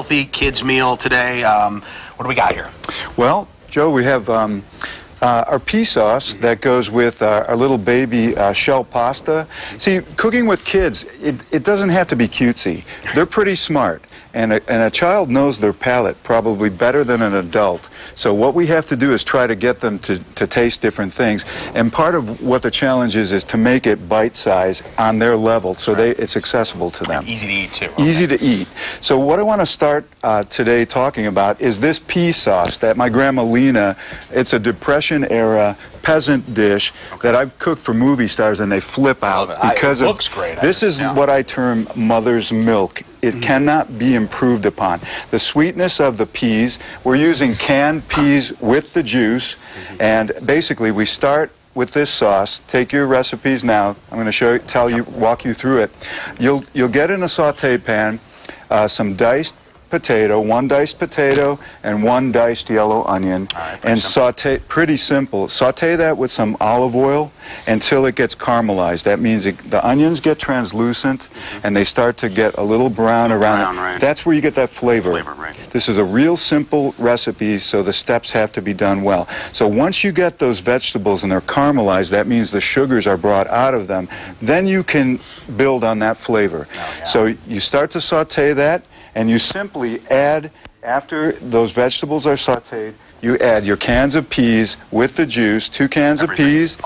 Healthy kids meal today. What do we got here? Well, Joe, we have our pea sauce that goes with our little baby shell pasta. See, cooking with kids, it doesn't have to be cutesy. They're pretty smart. And a child knows their palate probably better than an adult. So what we have to do is try to get them to taste different things. And part of what the challenge is to make it bite-size on their level so it's accessible to them. And easy to eat, too. Okay. Easy to eat. So what I want to start today talking about is this pea sauce that my grandma Lena, it's a Depression-era peasant dish that I've cooked for movie stars, and they flip out because it looks great. This is what I term mother's milk. It cannot be improved upon. The sweetness of the peas, we're using canned peas with the juice, and basically we start with this sauce. Take your recipes now. I'm going to walk you through it. You'll get in a saute pan some diced potato, one diced potato and one diced yellow onion, and saute, pretty simple. Saute that with some olive oil until it gets caramelized. That means the onions get translucent and they start to get a little brown around it. Right. That's where you get that flavor. This is a real simple recipe, so the steps have to be done well. So once you get those vegetables and they're caramelized, that means the sugars are brought out of them. Then you can build on that flavor. So you start to saute that, and you simply add, after those vegetables are sauteed, you add your cans of peas with the juice, 2 cans of peas,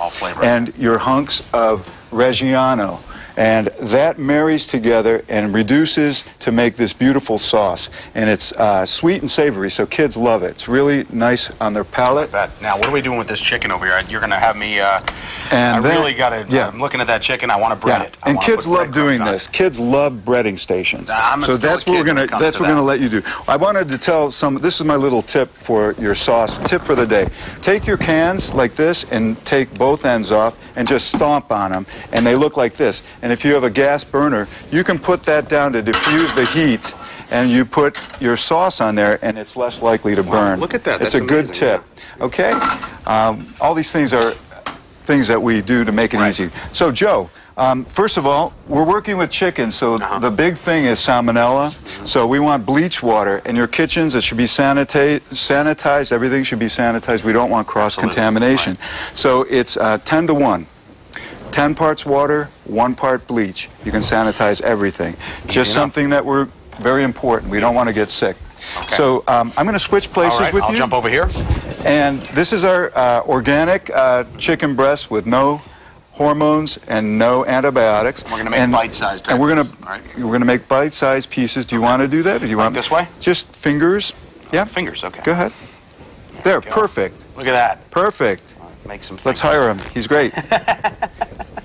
and your hunks of Reggiano. And that marries together and reduces to make this beautiful sauce. And it's sweet and savory, so kids love it. It's really nice on their palate. Now, what are we doing with this chicken over here? You're going to have me, I'm looking at that chicken. I want to bread it. And kids love doing this. Kids love breading stations. So that's what we're going to let you do. I wanted to tell this is my little tip for your sauce, tip for the day. Take your cans like this and take both ends off and just stomp on them, and they look like this. And if you have a gas burner, you can put that down to diffuse the heat, and you put your sauce on there, and it's less likely to burn. Look at that. It's a good tip. Okay? All these things are things that we do to make it easy. So, Joe, first of all, we're working with chicken, so the big thing is salmonella. So we want bleach water. In your kitchens, it should be sanitized. Everything should be sanitized. We don't want cross-contamination. So it's 10 to 1. 10 parts water, 1 part bleach. You can sanitize everything. Just something that we're very important. We don't want to get sick. So I'm going to switch places with you. I'll jump over here. And this is our organic chicken breast with no hormones and no antibiotics. We're going to make bite-sized. And we're going to make bite-sized pieces. Do you want to do that? Or do you want this way? Just fingers. Yeah. Fingers. Okay. Go ahead. There. Perfect. Look at that. Perfect. Make some. Let's hire him. He's great.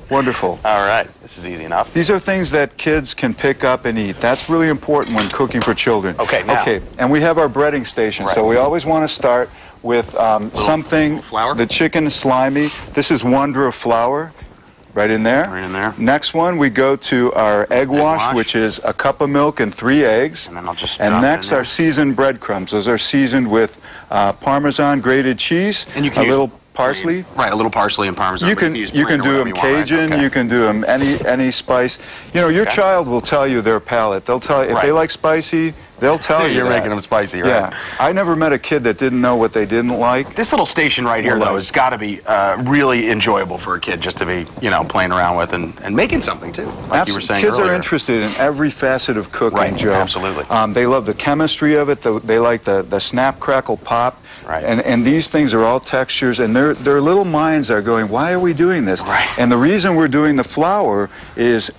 Wonderful. All right. This is easy enough. These are things that kids can pick up and eat. That's really important when cooking for children. Okay. Now. Okay. And we have our breading station. So we always want to start with something. Flour. The chicken is slimy. This is Wonder of flour. Right in there. Right in there. Next one, we go to our egg wash, which is a cup of milk and 3 eggs. And then I'll just. And next, our seasoned breadcrumbs. Those are seasoned with Parmesan grated cheese. And you can a little parsley. Right, a little parsley and Parmesan. You can do them Cajun. You can do them any spice. You know, your child will tell you their palate. They'll tell you if they like spicy. They'll tell you you're making them spicy, right? Yeah. I never met a kid that didn't know what they didn't like. This little station right here, though, has got to be really enjoyable for a kid just to be, playing around with and making something, too, like you were saying Kids earlier. are interested in every facet of cooking, Joe. Absolutely. They love the chemistry of it. They like the snap, crackle, pop. Right. And these things are all textures, and their little minds are going, why are we doing this? Right. And the reason we're doing the flour is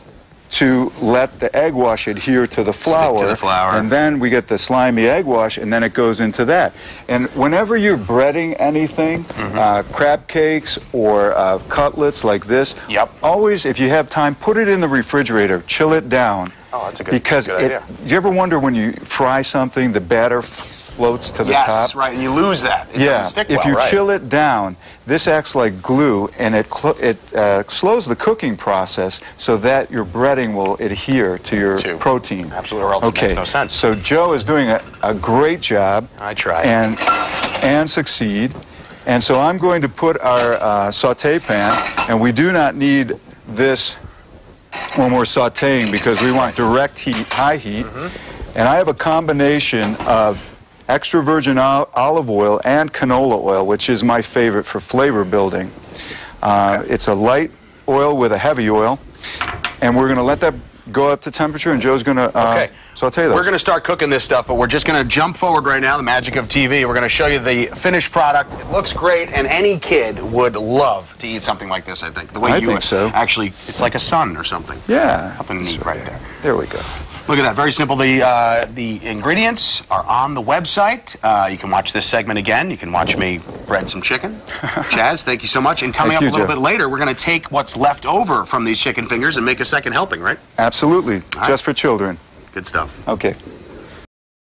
to let the egg wash adhere to the flour. Stick to the flour. And then we get the slimy egg wash, and then it goes into that. And whenever you're breading anything, crab cakes or cutlets like this, always, if you have time, put it in the refrigerator, chill it down. Oh, that's a good idea. Do you ever wonder when you fry something, the batter floats to the top? Yes, right, and you lose that. It doesn't stick well, if you chill it down, this acts like glue, and it slows the cooking process so that your breading will adhere to your protein. Absolutely, or else it makes no sense. So Joe is doing a great job. I try. And succeed. And so I'm going to put our saute pan, and we do not need this when we're sauteing because we want direct heat, high heat. And I have a combination of extra virgin olive oil and canola oil, which is my favorite for flavor building. It's a light oil with a heavy oil, and we're going to let that go up to temperature, and Joe's going to saute those. We're going to start cooking this stuff, but we're just going to jump forward right now, the magic of TV. We're going to show you the finished product. It looks great, and any kid would love to eat something like this, I think. The way I think so. Actually, it's like a sun or something. Yeah. Something neat right there. There we go. Look at that, very simple. The ingredients are on the website. You can watch this segment again. You can watch me bread some chicken. Chaz, thank you so much. And coming up a little bit later, we're going to take what's left over from these chicken fingers and make a second helping, right? Absolutely. Just for children. Good stuff. Okay.